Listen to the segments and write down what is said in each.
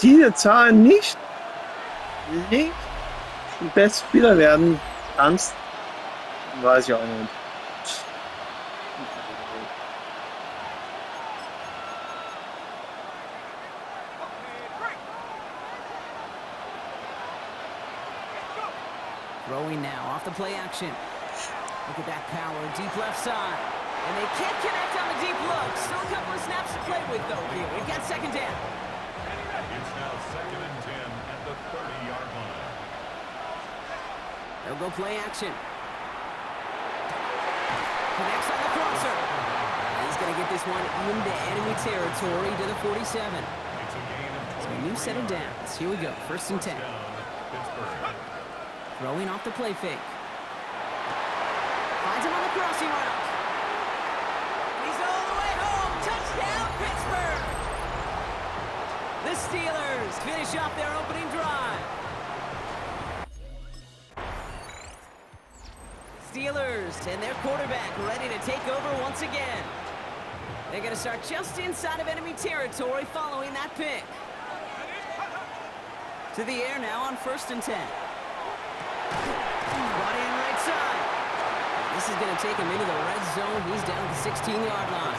diese Zahl nicht den besten Spieler werden kannst, weiß ich auch nicht. Throwing now off the play action. Look at that power, deep left side. And they can't connect on the deep look. Still a couple of snaps to play with, though, here. We've got second down. It's now 2nd and 10 at the 30-yard line. They'll go play action. Connects on the crosser. He's going to get this one into enemy territory to the 47. It's a gain of 20. So a new set of downs. Here we go, 1st and 10. Throwing off the play fake. Finds him on the crossing route. He's all the way home. Touchdown, Pittsburgh! The Steelers finish off their opening drive. Steelers and their quarterback ready to take over once again. They're going to start just inside of enemy territory following that pick. To the air now on 1st and 10. Brought in right side. This is going to take him into the red zone. He's down at the 16-yard line.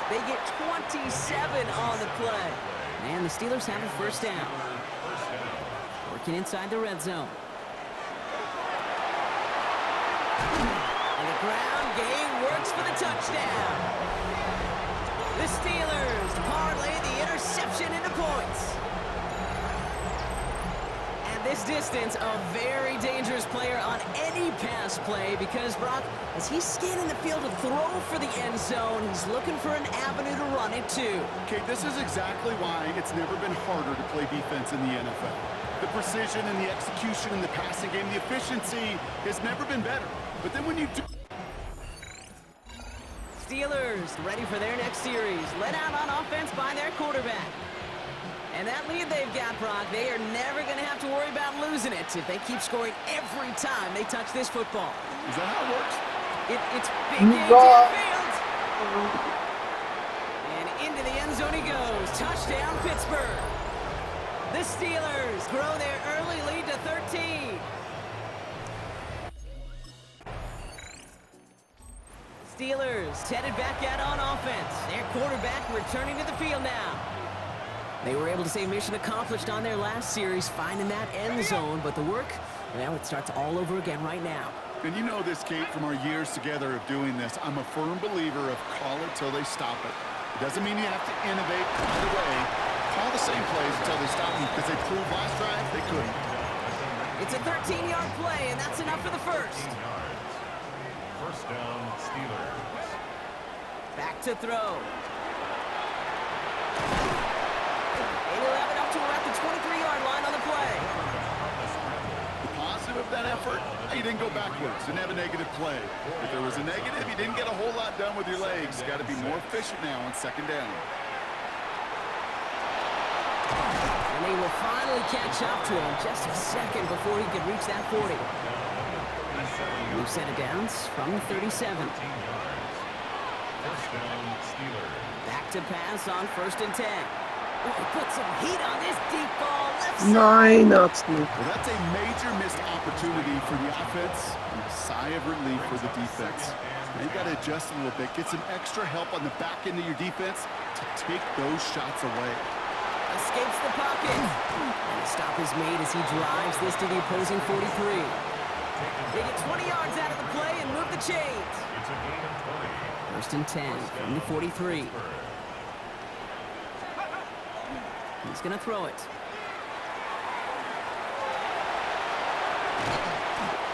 They get 27 on the play. And the Steelers have a 1st down. Working inside the red zone. And the ground game works for the touchdown. The Steelers parlay the interception into points. This distance, a very dangerous player on any pass play because, Brock, as he's scanning the field to throw for the end zone, he's looking for an avenue to run it too. Okay, this is exactly why it's never been harder to play defense in the NFL. The precision and the execution in the passing game, the efficiency has never been better. But then when you do... Steelers ready for their next series, led out on offense by their quarterback. And that lead they've got, Brock, they are never going to have to worry about losing it if they keep scoring every time they touch this football. Is that how it works? It's big game downfield. And into the end zone he goes. Touchdown, Pittsburgh. The Steelers grow their early lead to 13. Steelers headed back out on offense. Their quarterback returning to the field now. They were able to say mission accomplished on their last series, finding that end zone, but the work, well, it starts all over again right now. And you know this, Kate, from our years together of doing this, I'm a firm believer of call it till they stop it. It doesn't mean you have to innovate right away. Call the same plays until they stop them, because they proved last drive they couldn't. It's a 13-yard play, and that's enough for the first. 1st down, Steelers. Back to throw. They'll have it up to around the 23-yard line on the play. The positive of that effort, you didn't go backwards, didn't have a negative play. If there was a negative, you didn't get a whole lot done with your legs. Got to be more efficient now on 2nd down. And they will finally catch up to him just a second before he could reach that 40. New set of downs from the 37. 1st down, Steelers. Back to pass on 1st and 10. Oh, he put some heat on this deep ball. Left side. Nein, absolut. Well, that's a major missed opportunity for the offense and a sigh of relief for the defense. Now you got to adjust a little bit, get some extra help on the back end of your defense to take those shots away. Escapes the pocket. And a stop is made as he drives this to the opposing 43. They get 20 yards out of the play and move the chains. It's a gain of 20. 1st and 10 from the 43. He's going to throw it.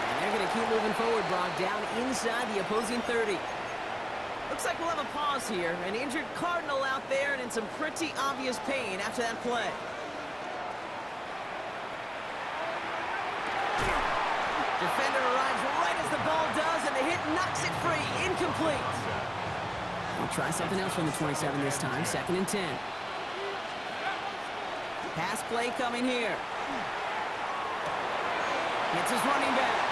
And they're going to keep moving forward, Brock, down inside the opposing 30. Looks like we'll have a pause here. An injured Cardinal out there and in some pretty obvious pain after that play. Defender arrives right as the ball does, and the hit knocks it free. Incomplete. We'll try something else from the 27 this time. 2nd and 10. Pass play coming here. Hits his running back.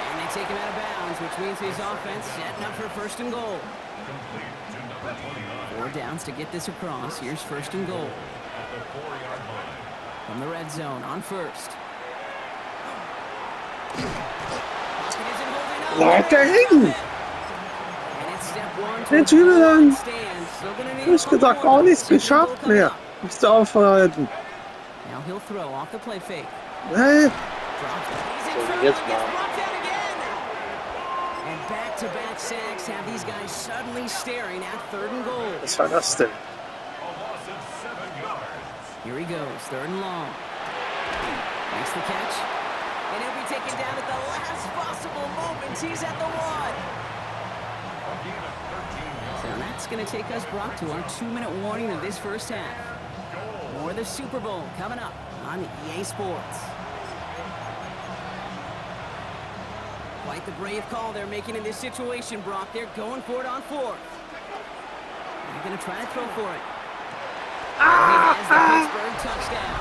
And they take him out of bounds, which means his offense setting up for 1st and goal. Complete to number 29. 4 downs to get this across. Here's 1st and goal. At the 4-yard line. From the red zone on first. Pocket isn't holding up. Bleibt er hängen? And it's step one to Jetzt a wieder goal lang. line stand. Still gonna need a Ich couple gesagt, more auch though. nichts Second goal geschafft coming mehr. up. Musst du aufhalten. Now he'll throw off the play fake. Hey. Drops it. He's in So, trouble. jetzt Gets mal. brought down again. And back-to-back sacks have these guys suddenly staring at third and goal. Was war das denn? A loss of 7 yards. Here he goes, third and long. Makes the catch. And he'll be taken down at the last possible moment. He's at the 1. A gain of 13 yards. So that's going to take us, Brock, to our 2-minute warning of this first half. More of the Super Bowl coming up on EA Sports. Quite the brave call they're making in this situation, Brock. They're going for it on fourth. They're going to try to throw for it. He has the Pittsburgh touchdown.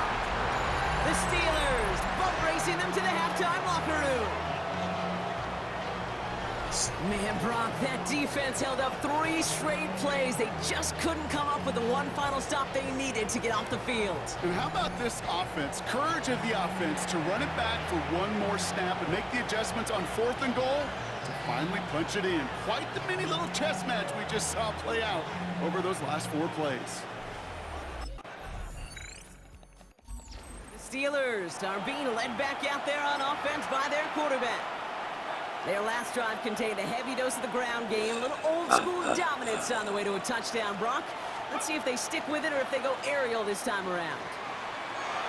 The Steelers boat racing them to the halftime locker room. Man, Brock, that defense held up 3 straight plays. They just couldn't come up with the one final stop they needed to get off the field. And how about this offense? Courage of the offense to run it back for one more snap and make the adjustments on 4th and goal to finally punch it in. Quite the mini little chess match we just saw play out over those last 4 plays. The Steelers are being led back out there on offense by their quarterback. Their last drive contained a heavy dose of the ground game, a little old-school dominance on the way to a touchdown, Brock. Let's see if they stick with it or if they go aerial this time around.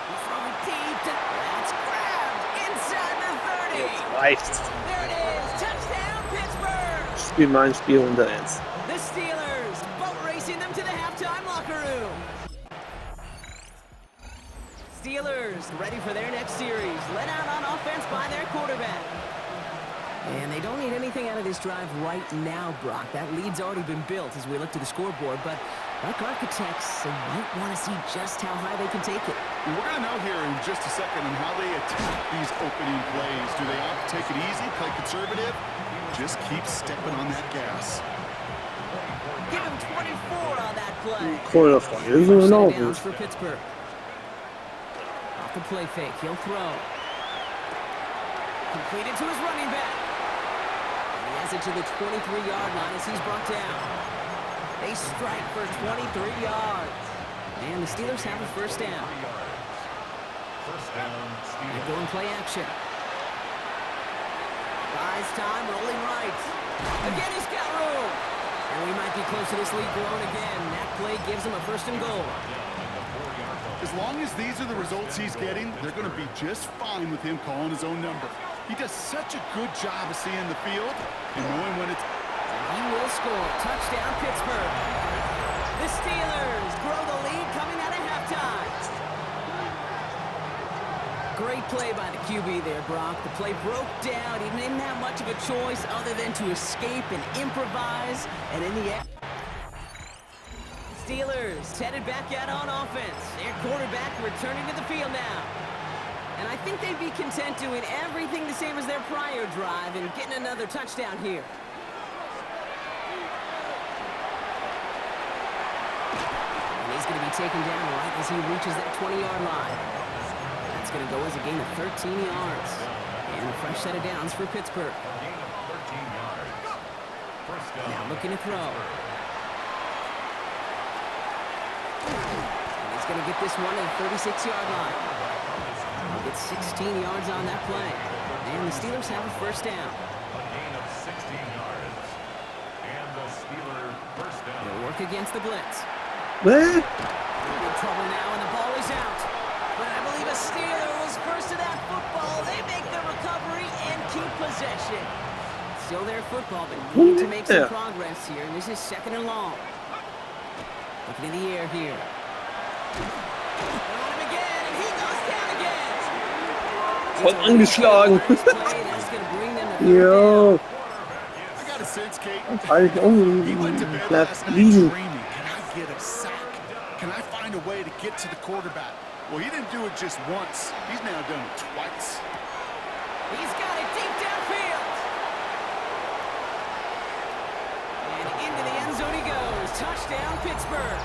He's throwing deep to... That's grabbed inside the 30. Jetzt reicht's. There it is. Touchdown, Pittsburgh. Ich spiele mein Spiel unter jetzt. The Steelers boat racing them to the halftime locker room. Steelers ready for their next series. Led out on offense by their quarterback. And they don't need anything out of this drive right now, Brock. That lead's already been built as we look to the scoreboard. But like architects, they might want to see just how high they can take it. And we're going to know here in just a second on how they attack these opening plays. Do they opt to take it easy, play conservative? Just keep stepping on that gas. Give him 24 on that play. Cool davon. Das ist First genau set of downs gut. for Pittsburgh. Off the play fake, he'll throw. Completed to his running back. And he has it to the 23-yard line as he's brought down. They strike for 23 yards. And the Steelers have a first down. First down, They Steelers. go and play action. Buys time, rolling right. Again, he's got room. And we might be close to this lead growing again. That play gives him a first and goal. As long as these are the results he's getting, they're going to be just fine with him calling his own number. He does such a good job of seeing the field and knowing when it's... And he will score. Touchdown, Pittsburgh. The Steelers grow the lead coming out of halftime. Great play by the QB there, Brock. The play broke down. He didn't have much of a choice other than to escape and improvise. And in the end, Steelers headed back out on offense. Their quarterback returning to the field now. And I think they'd be content doing everything the same as their prior drive and getting another touchdown here. And he's going to be taken down right as he reaches that 20-yard line. That's going to go as a gain of 13 yards. And a fresh set of downs for Pittsburgh. Gain of 13 yards. First down. Now looking to throw. And he's going to get this one at the 36-yard line. He'll get 16 yards on that play. And the Steelers have a first down. A gain of 16 yards. And the Steeler first down. They'll work against the blitz. Hä? In trouble now, and the ball is out. But I believe a Steeler was first to that football. They make the recovery and keep possession. Still their football, but need to make some progress here. And this is second and long. Looking in the air here. On him again, and he goes down again. Voll angeschlagen. First play, that's going to bring them to third Jo. I got a sense, Kate. Halt auch He went to bed bleib last night liegen. dreaming, can I get a sack? Can I find a way to get to the quarterback? Well, he didn't do it just once. He's now done it twice. He's got it deep downfield. And into the end zone he goes. Touchdown, Pittsburgh.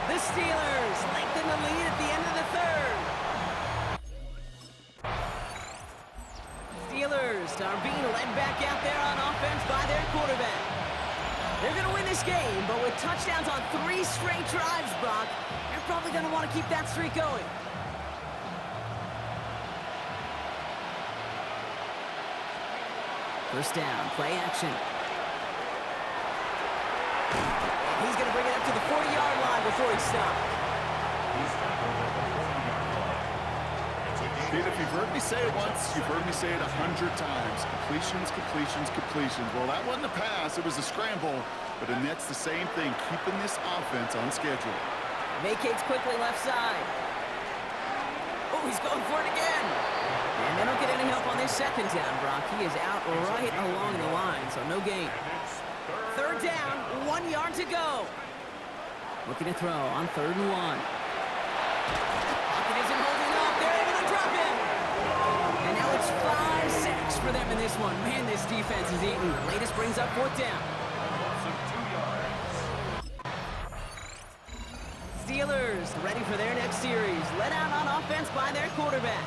The Steelers lengthen the lead at the end of the third. Steelers are being led back out there on offense by their quarterback. They're going to win this game, but with touchdowns on 3 straight drives, Brock, they're probably going to want to keep that streak going. First down, play action. And he's going to bring it up to the 40-yard line before he stops. Pete, if you've heard me say it once, you've heard me say it 100 times. Completions, completions, completions. Well, that wasn't a pass. It was a scramble. But that's the same thing, keeping this offense on schedule. Vacates quickly left side. Oh, he's going for it again. And they don't get any help on this second down, Brock. He is out right along the line, so no gain. Third down, 1 yard to go. Looking to throw on 3rd and 1. Pocket isn't holding up. They're able to drop him. And now it's 5 sacks for them in this one. Man, this defense is eating. Latest brings up 4th down. Steelers ready for their next series. Led out on offense by their quarterback.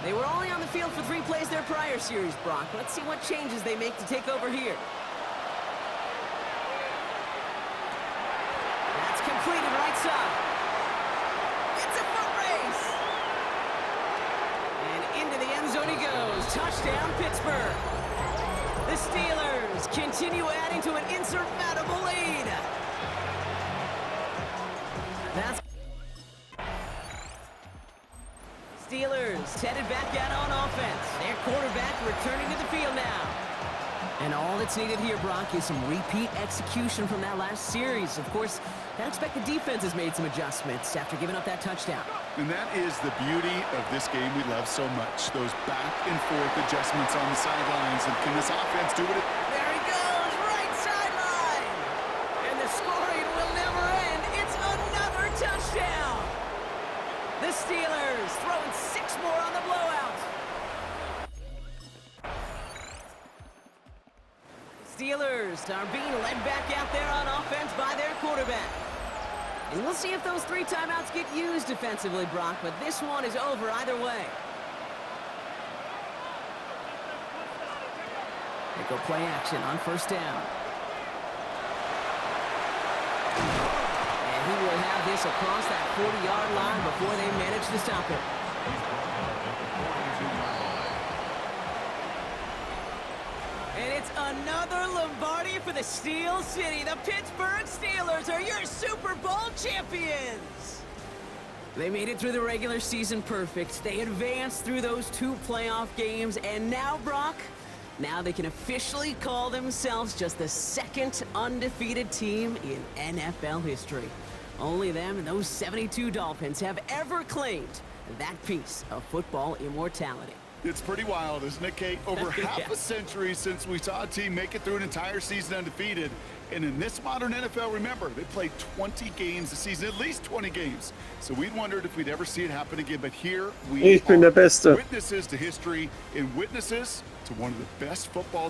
They were only on the field for 3 plays their prior series, Brock. Let's see what changes they make to take over here. That's completed right side. It's a foot race. And into the end zone he goes. Touchdown, Pittsburgh. The Steelers continue adding to an insurmountable lead. That's Steelers headed back out on offense. Their quarterback returning to the field now. And all that's needed here, Brock, is some repeat execution from that last series. Of course, I expect the defense has made some adjustments after giving up that touchdown. And that is the beauty of this game we love so much. Those back and forth adjustments on the sidelines. And can this offense do it? There he goes, right sideline. And the scoring will never end. It's another touchdown. The Steelers throwing 6 more on the blowout. Steelers are being led back out there on offense by their quarterback. And we'll see if those 3 timeouts get used defensively, Brock, but this one is over either way. They go play action on 1st down. And he will have this across that 40-yard line before they manage to stop it. And it's another Lombardi for the Steel City. The Pittsburgh Steelers are your Super Bowl champions. They made it through the regular season perfect. They advanced through those 2 playoff games. And now, Brock, now they can officially call themselves just the 2nd undefeated team in NFL history. Only them and those 72 Dolphins have ever claimed that piece of football immortality. It's pretty wild, isn't it, Kate? Over half a century since we saw a team make it through an entire season undefeated. And in this modern NFL, remember, they played 20 games a season, at least 20 games. So we wondered if we'd ever see it happen again. But here we Ich bin der are, Beste. witnesses to history and witnesses to one of the best football